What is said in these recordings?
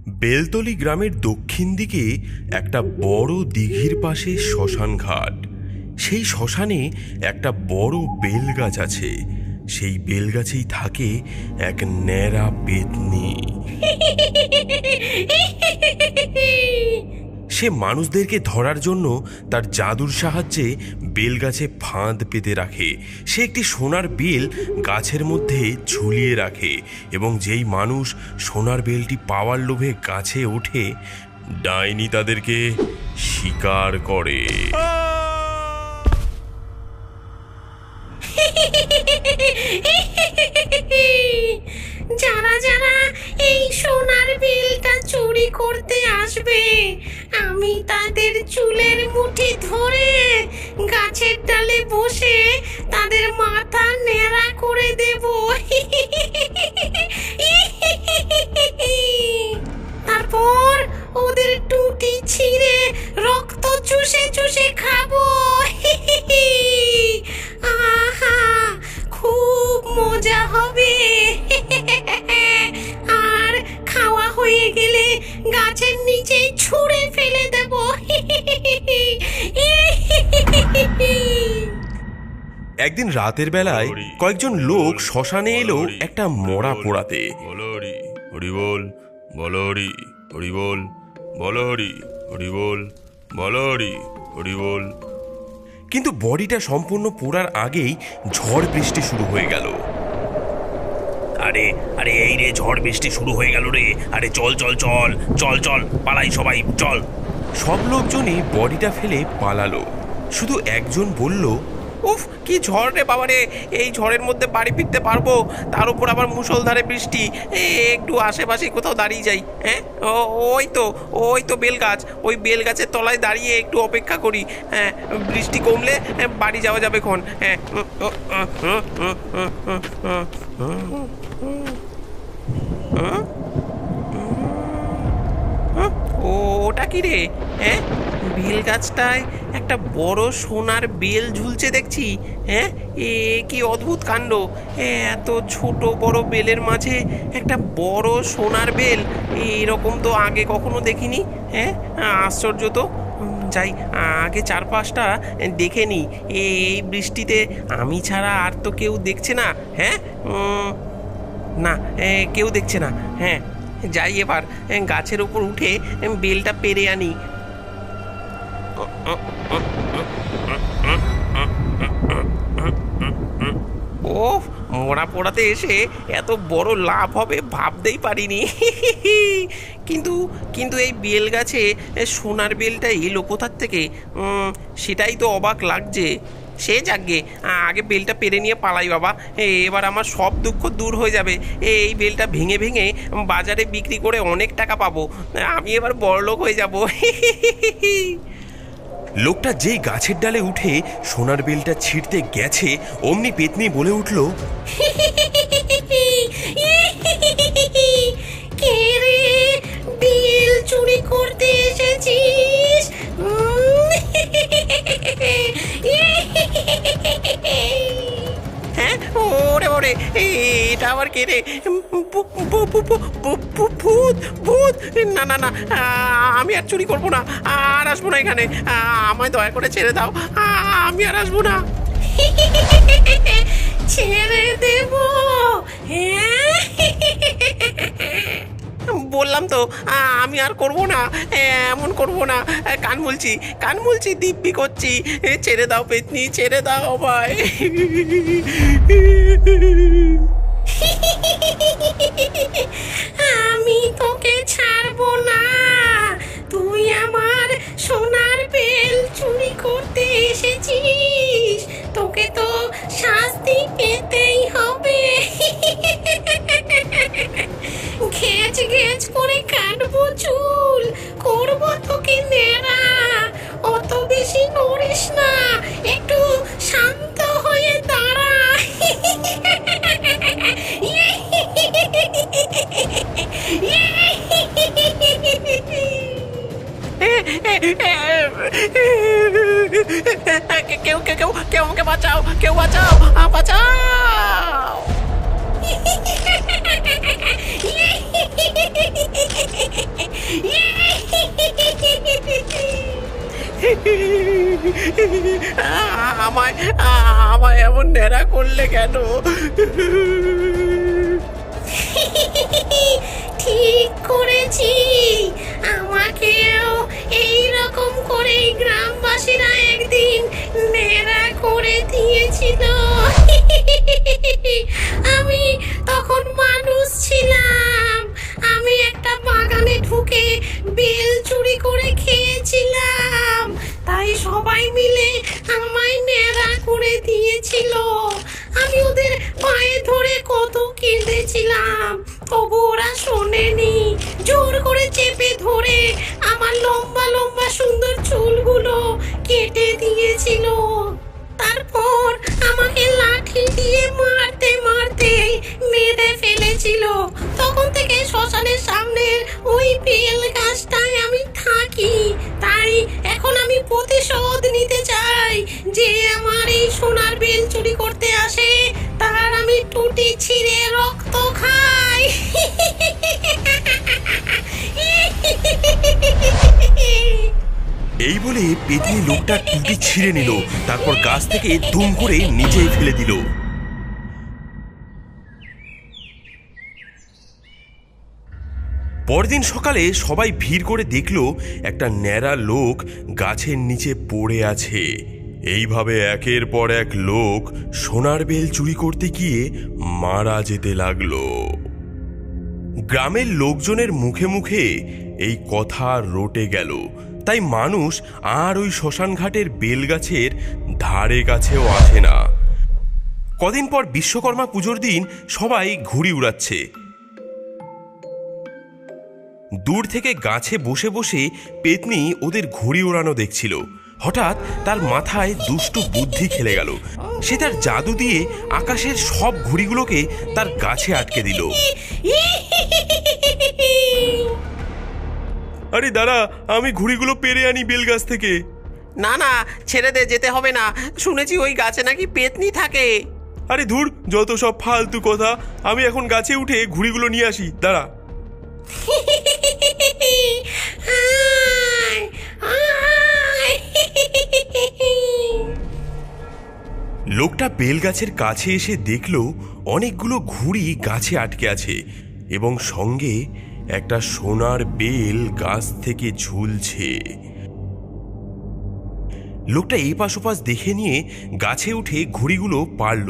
বেলতলি গ্রামের দক্ষিণ দিকে একটা বড় দিঘির পাশে শ্মশান ঘাট। সেই শ্মশানে একটা বড় বেলগাছ আছে। সেই বেলগাছেই থাকে এক ন্যাড়া পেতনি। সে মানুষদেরকে ধরার জন্য তার জাদুর সাহায্যে বেলগাছে ফাঁদ পেতে রাখে। সে একটি সোনার বেল গাছের মধ্যে ঝুলিয়ে রাখে এবং যেই মানুষ সোনার বেলটি পাওয়ার লোভে গাছে ওঠে, ডাইনি তাদেরকে শিকার করে। যারা যারা এই সোনার বেলটা চুরি করতে আসবে, আমি তাদের চুলের মুঠি ধরে গাছের ডালে বসে তাদের মাথা ন্যাড়া করে দেব। তারপর ওদের টুটি ছিঁড়ে রক্ত চুষে চুষে খাবো। আহা, খুব মজা হবে। আর খাওয়া হয়ে গেলে গাছের নিচেই ছুঁড়ে ফেলে দেব। একদিন রাতের বেলায় কয়েকজন লোক শ্মশানে এলো একটা মরা পোড়াতে। বলো হরি হরি বল, বলো হরি হরি বল, বলো হরি হরি বল, বলো হরি হরি বল। কিন্তু বডিটা সম্পূর্ণ পোড়ার আগেই ঝড় বৃষ্টি শুরু হয়ে গেল। আরে আরে এই রে, ঝড় বৃষ্টি শুরু হয়ে গেল রে। আরে চল চল চল চল চল, পালাই সবাই, চল। সব লোকজনই বডিটা ফেলে পালালো। শুধু একজন বলল, উফ, কি ঝড় রে বাবা রে, এই ঝড়ের মধ্যে বাড়ি ফিরতে পারবো? তার উপর আবার মুষলধারে বৃষ্টি। একটু আশেপাশে কোথাও দাঁড়িয়ে যাই। হ্যাঁ, ওই তো বেল গাছ, ওই বেল গাছের তলায় দাঁড়িয়ে একটু অপেক্ষা করি। হ্যাঁ, বৃষ্টি কমলে বাড়ি যাওয়া যাবে খন। হ্যাঁ, ওটা কি রে? হ্যাঁ, বেল গাছটায় একটা বড় সোনার বেল ঝুলছে দেখছি। হ্যাঁ, কি অদ্ভুত কাণ্ড! এত ছোট বড় বেলের মাঝে একটা বড় সোনার বেল, এরকম তো আগে কখনো দেখিনি। হ্যাঁ, আশ্চর্য তো। যাই, আগে চারপাশটা দেখে নি। এই বৃষ্টিতে আমি ছাড়া আর তো কেউ দেখছে না। হ্যাঁ, না, কেউ দেখছে না। হ্যাঁ, যাই এবার গাছের উপর উঠে বেলটা পেরে আনি। ও, মরা পোড়াতে এসে এত বড় লাভ হবে ভাবতেই পারিনি। কিন্তু এই বেল গাছে সোনার বেলটা এলো কোথার থেকে? সেটাই তো অবাক লাগছে। সে যাকগে, আগে বেলটা পেরে নিয়ে পালাই বাবা। এবার আমার সব দুঃখ দূর হয়ে যাবে। এই বেলটা ভেঙে ভেঙে বাজারে বিক্রি করে অনেক টাকা পাবো। আমি এবার বড়লোক হয়ে যাব। লোকটা যেই গাছের ডালে উঠে সোনার বেলটা ছিঁড়তে গেছে, অমনি পেতনি বলে উঠল, কে রে, বেল চুরি করতে এসেছিস? হ্যাঁ, ওরে ওরে, এটা আবার কে রে? ভূত ভূত! না না না, আমি আর চুরি করবো না, আর আসবো না এখানে। আমায় দয়া করে ছেড়ে দাও, আমি আর আসবো না। ছেড়ে দেব? বললাম তো, আমি আর করবো না, এমন করবো না। কান মুলছি, দিব্যি করছি। ছেড়ে দাও পেতনি, ছেড়ে দাও আমায়। আমি তোকে ছাড়বো না। তুই আমার সোনার বেল চুরি করতে এসেছিস, তোকে তো শাস্তি পেতেই হবে। ঘেজ ঘেজ করে কাটবো চুল, করবো তোকে ন্যাড়া। অত বেশি নড়িস না, একটু শান্ত হয়ে দাঁড়া। কেউ আমাকে বাঁচাও, কেউ বাঁচাও, বাঁচাও। আমায় আমায় এমন ন্যাড়া করলে কেন? ঠিক করেছি, আমাকেও এই রকম করে গ্রামবাসীরা একদিন নেড়া করে দিয়েছিল। আমি তখন মানুষ ছিলাম, আমি একটা বাগানে ঢুকে বেল চুরি করে খেয়েছিলাম, তাই সবাই মিলে আমায় নেড়া করে দিয়েছিল। আমি ওদের পায়ে ধরে কত কেঁদেছিলাম, তবু ওরা শোনেনি। জোর করে চেপে ধরে আমার লম্বা লম্বা সুন্দর চুলগুলো কেটে দিয়েছিল। তারপর আমাকে লাঠি দিয়ে মারতে মারতে মেরে ফেলেছিল। তখন থেকে শ্মশানের সামনের ওই বেল গাছটায় আমি থাকি। তাই এখন আমি প্রতিশোধ নিতে চাই, যে আমার এই সোনার বেল চুরি করতে আসে তার আমি টুটি ছিঁড়ে রক্ত খাই। এই বলে পেতনি লোকটা টুটি ছিঁড়ে নিল, তারপর গাছ থেকে দুম করে নিচেই ফেলে দিল। পরদিন সকালে সবাই ভিড় করে দেখল একটা ন্যাড়া লোক গাছের নিচে পড়ে আছে। এইভাবে একের পর এক লোক সোনার বেল চুরি করতে গিয়ে মারা যেতে লাগলো। গ্রামের লোকজনের মুখে মুখে এই কথা রটে গেল, তাই মানুষ আর ওই শ্মশানঘাটের বেলগাছের ধারে কাছেও আসে না। কদিন পর বিশ্বকর্মা পুজোর দিন সবাই ঘুড়ি উড়াচ্ছে। দূর থেকে গাছে বসে বসে পেতনি ওদের ঘুড়ি ওড়ানো দেখছিল। হঠাৎ তার মাথায় দুষ্টু বুদ্ধি খেলে গেল। সে তার জাদু দিয়ে আকাশের সব ঘুড়িগুলোকে তার গাছে আটকে দিল। আরে দাঁড়া, আমি ঘুড়িগুলো পেরে আনি বেলগাছ থেকে। না না, ছেড়ে দে, যেতে হবে না। শুনেছি ওই গাছে নাকি পেতনি থাকে। আরে ধুর, যত সব ফালতু কথা। আমি এখন গাছে উঠে ঘুড়িগুলো নিয়ে আসি, দাঁড়া। লোকটা বেলগাছের কাছে এসে দেখল অনেকগুলো ঘুড়ি গাছে আটকে আছে এবং সঙ্গে একটা সোনার বেল গাছ থেকে ঝুলছে। লোকটা এই পাশ ওপাশ দেখে নিয়ে গাছে উঠে ঘুড়িগুলো পারল।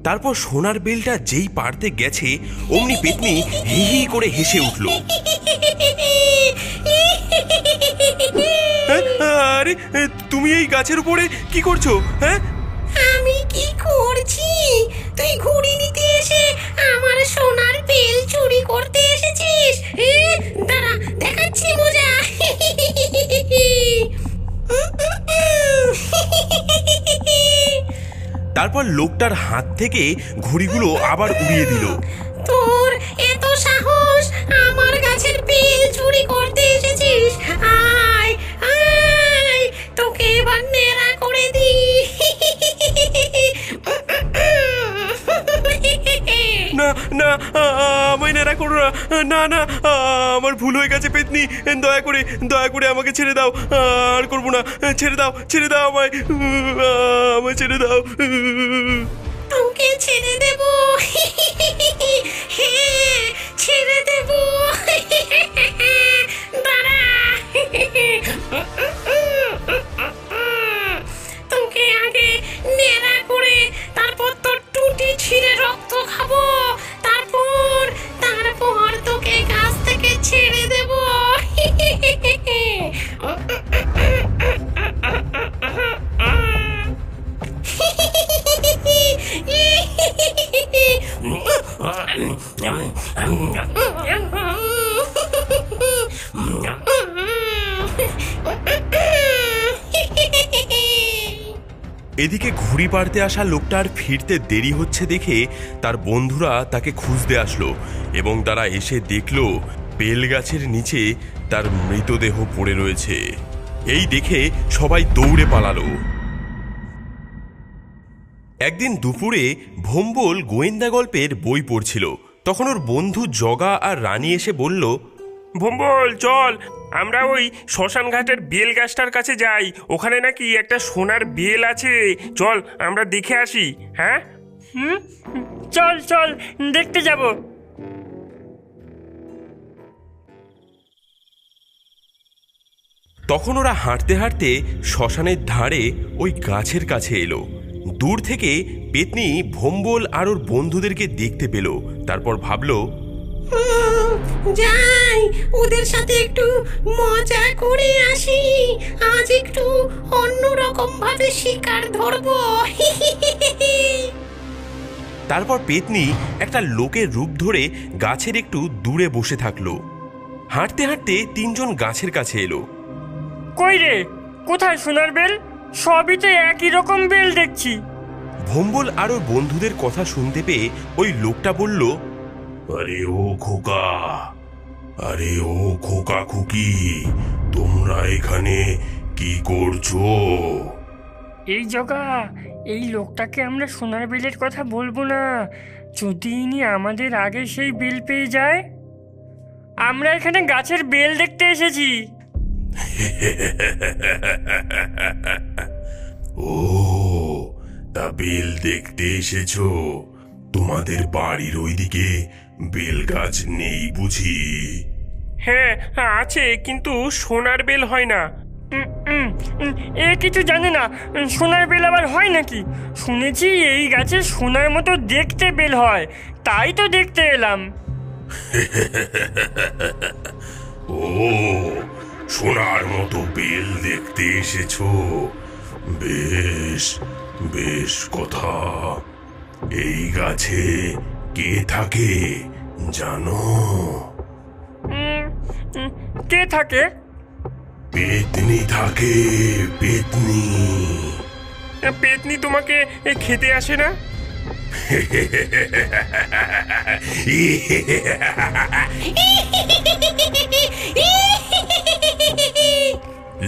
তারপর সোনার বেলটা যেই পারতে গেছে অমনি পেতনি হি হি করে হেসে উঠল। আরে তুমি এই গাছের উপরে কি করছো? হ্যাঁ, আমি কি করছি? তুই ঘুড়ি নিতে এসে আমার সোনার বেল চুরি করতে এসেছিস? দাঁড়া, দেখাচ্ছি মজা। তারপর লোকটার হাত থেকে ঘুড়িগুলো আবার উড়িয়ে দিল। তোর এত সাহস, আমার গাছের বেল চুরি করতে এসেছিস? আয় আয়, তোকে এবার নেড়া করে দি। না না, আমায় নেড়া করো না। না না, আমার ভুল হয়ে গেছে পেতনি, দয়া করে আমাকে ছেড়ে দাও। আর করবো না, ছেড়ে দাও আমায়, আমায় ছেড়ে দাও। তোকে ছেড়ে দেব, হ্যাঁ ছেড়ে দেব। দাঁড়া, তোকে আগে নেড়া করে তারপর তোর টুটি ছিঁড়ে রক্ত খাবো, তারপর তোকে গাছ থেকে ছেড়ে দেব। এদিকে ঘুড়ি পাড়তে আসা লোকটার ফিরতে দেরি হচ্ছে দেখে তার বন্ধুরা তাকে খুঁজতে আসলো এবং তারা এসে দেখলো বেলগাছের নিচে তার মৃতদেহ পড়ে রয়েছে। এই দেখে সবাই দৌড়ে পালালো। একদিন দুপুরে ভোম্বল গোয়েন্দা গল্পের বই পড়ছিল। তখন ওর বন্ধু জগা আর রানী এসে বলল, ভম্বল চল, আমরা ওই শ্মশান ঘাটের বেল গাছটার কাছে যাই, ওখানে নাকি একটা সোনার বেল আছে। চল আমরা দেখে আসি। হ্যাঁ চল চল দেখতে যাব। তখন ওরা হাঁটতে হাঁটতে শ্মশানের ধারে ওই গাছের কাছে এলো। দূর থেকে পেতনি ভম্বল আর ওর বন্ধুদেরকে দেখতে পেল। তারপর ভাবলো, যাই ওদের সাথে একটু মজা করে আসি, আজ একটু অন্যরকম ভাবে শিকার ধরবো। তারপর পেতনি একটা লোকের রূপ ধরে গাছের একটু দূরে বসে থাকলো। হাঁটতে হাঁটতে তিনজন গাছের কাছে এলো। কই রে, কোথায় সোনার বেল? সবই তো একই রকম বেল দেখছি। ভম্বল আর ওর বন্ধুদের কথা শুনতে পেয়ে ওই লোকটা বলল, আরে ও খোকা, আরে ও খোকা খুকি, তোমরা এখানে কি করছো? এই জগা, এই লোকটাকে আমরা সোনার বেলের কথা বলবো না। যদি ইনি আমাদের আগে সেই বেল পেয়ে যায়। আমরা এখানে গাছের বেল দেখতে এসেছি। ও, তা বেল দেখতে এসেছো? তোমাদের বাড়ির ওইদিকে বেল গাছ নেই বুঝি? হ্যাঁ আছে, কিন্তু সোনার বেল হয় না। এ কিছু জানে না, সোনার বেল আবার হয় নাকি? শুনেছি এই গাছে সোনার মতো দেখতে বেল হয়, তাই তো দেখতে এলাম। ও, সোনার মতো বেল দেখতে এসেছো? বেশ বেশ কথা। এই গাছে কে থাকে জানো? কে থাকে? পেতনি থাকে, পেতনি। পেতনি তোমাকে খেতে আসে না?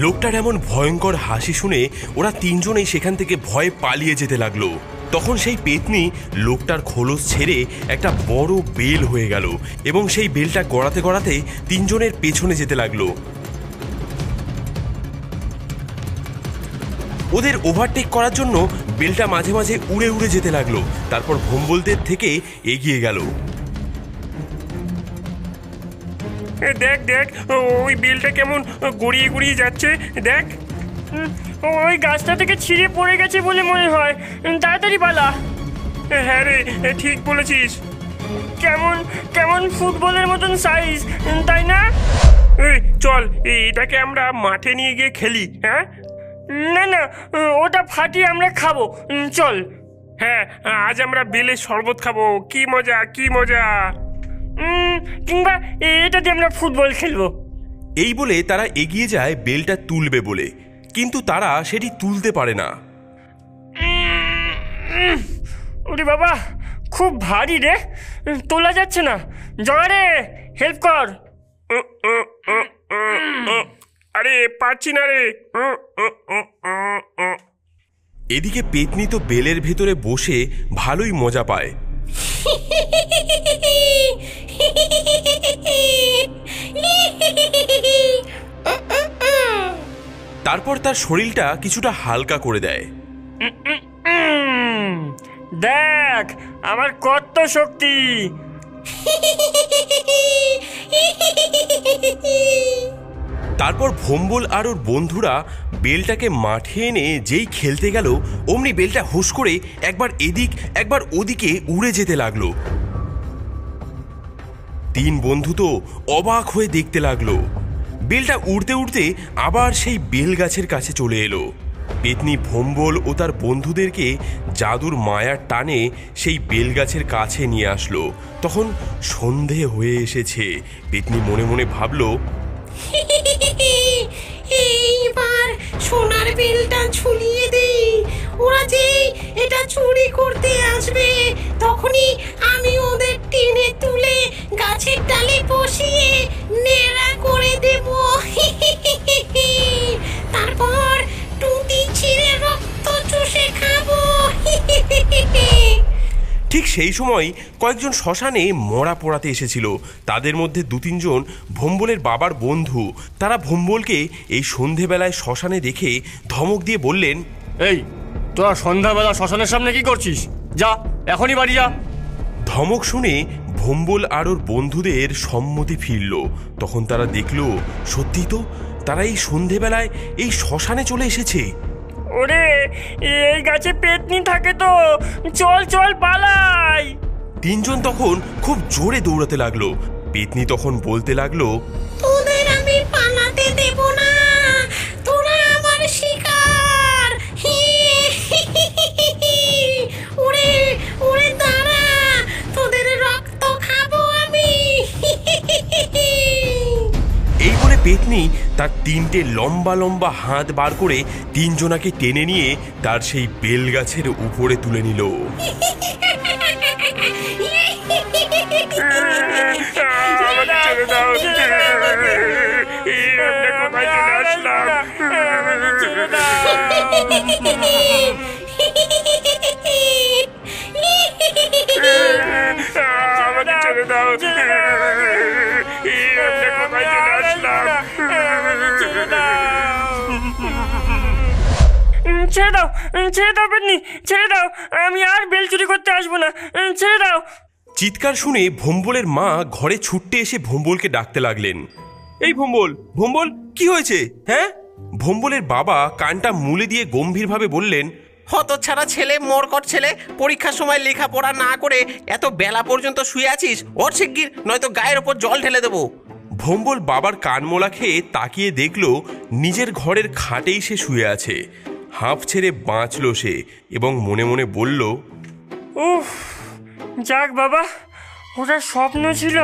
লোকটার এমন ভয়ঙ্কর হাসি শুনে ওরা তিনজনেই সেখান থেকে ভয়ে পালিয়ে যেতে লাগলো। তখন সেই পেতনি লোকটার খোলস ছেড়ে একটা বড় বেল হয়ে গেল এবং সেই বেলটা গড়াতে গড়াতে তিনজনের পেছনে যেতে লাগলো। ওদের ওভারটেক করার জন্য বেলটা মাঝে মাঝে উড়ে উড়ে যেতে লাগলো। তারপর ভম্বলদের থেকে এগিয়ে গেল। দেখ দেখ, ওই বেলটা কেমন গড়িয়ে গড়িয়ে যাচ্ছে, দেখ। ওই গাছটা থেকে ছিঁড়ে পড়ে গেছে বলে মনে হয়। তাড়াতাড়ি পালা। হ্যাঁ রে, ঠিক বলেছিস। কেমন কেমন ফুটবলের মতন সাইজ, তাই না? এই চল, এটাকে আমরা মাঠে নিয়ে গিয়ে খেলি। হ্যাঁ না না, ওটা ফাটিয়ে আমরা খাবো। চল। হ্যাঁ, আজ আমরা বেলের শরবত খাবো। কি মজা, কি মজা। কিংবা এটা দিয়ে আমরা ফুটবল খেলবো। এই বলে তারা এগিয়ে যায় বেলটা তুলবে বলে, কিন্তু তারা সেটি তুলতে পারে না। ওরে বাবা, খুব ভারী রে, তোলা যাচ্ছে না। জগারে, হেল্প কর। আরে পারছি না রে। এদিকে পেতনি তো বেলের ভেতরে বসে ভালোই মজা পায়। তারপর তার শরীরটা কিছুটা হালকা করে দেয়। দেখ আমার কত শক্তি। তারপর ভম্বল আর ওর বন্ধুরা বেলটাকে মাঠে এনে যেই খেলতে গেল, অমনি বেলটা হুশ করে একবার এদিক একবার ওদিকে উড়ে যেতে লাগলো। তিন বন্ধু তো অবাক হয়ে দেখতে লাগলো। বেলটা উড়তে উড়তে আবার সেই বেল গাছের কাছে চলে এলো। পেতনি ভম্বল ও তার বন্ধুদেরকে জাদুর মায়ার টানে সেই বেল গাছের কাছে নিয়ে আসলো। তখন সন্ধে হয়ে এসেছে। পেতনি মনে মনে ভাবলো, এইবার সোনার বেলটা ঝুলিয়ে দেই। ওরা যে এটা চুরি করতে আসবে, তখনই আমি ওদের টেনে তুলে গাছের ডালে বসিয়ে নেড়া করে দেব। তারপর টুটি ছিঁড়ে রক্ত চুষে খাবো। ঠিক সেই সময় কয়েকজন শ্মশানে মরা পোড়াতে এসেছিল। তাদের মধ্যে 2-3 জন ভোম্বলের বাবার বন্ধু। তারা ভোম্বলকে এই সন্ধেবেলায় শ্মশানে দেখে ধমক দিয়ে বললেন, এই তোরা সন্ধ্যাবেলা শ্মশানের সামনে কি করছিস? যা এখনই বাড়ি যা। ধমক শুনে ভোম্বল আর ওর বন্ধুদের সম্মতি ফিরল। তখন তারা দেখল সত্যি তো তারা এই সন্ধেবেলায় এই শ্মশানে চলে এসেছে। ওরে এই গাছে পেতনি থাকে তো, চল চল পালাই। 3 জন তখন খুব জোরে দৌড়াতে লাগলো। পেতনি তখন বলতে লাগলো, তোদের আমি পালাতে দেব না, তোরা আমার শিকার। ওরে ওরে দাঁড়া, তোদের রক্ত খাবো আমি। এই বলে পেতনি তার 3টে লম্বা লম্বা হাত বার করে 3 জনাকে টেনে নিয়ে তার সেই বেল গাছের উপরে তুলে নিল। ছেড়ে দাও, ছেড়ে দাও পেতনি, ছেড়ে দাও। আমি আর বেল চুরি করতে আসবো না, ছেড়ে দাও। চিৎকার শুনে ভোম্বলের মা ঘরে ছুটতে এসে ভোম্বলকে ডাকতে লাগলেন। এই ভোম্বল, ভোম্বল কি হয়েছে? হ্যাঁ? ভোম্বলের বাবা কানটা মুলে দিয়ে গম্ভীরভাবে বললেন, হতচ্ছাড়া ছেলে, মরকট ছেলে, পরীক্ষার সময় লেখাপড়া না করে এত বেলা পর্যন্ত শুয়ে আছিস। ওর শিগগির, নয়তো গায়ের ওপর জল ঢেলে দেবো। ভোম্বল বাবার কানমোলা খেয়ে তাকিয়ে দেখল নিজের ঘরের খাটেই সে শুয়ে আছে। হাঁফ ছেড়ে বাঁচল সে এবং মনে মনে বলল, উফ, যাক বাবা, ওটা স্বপ্ন ছিল।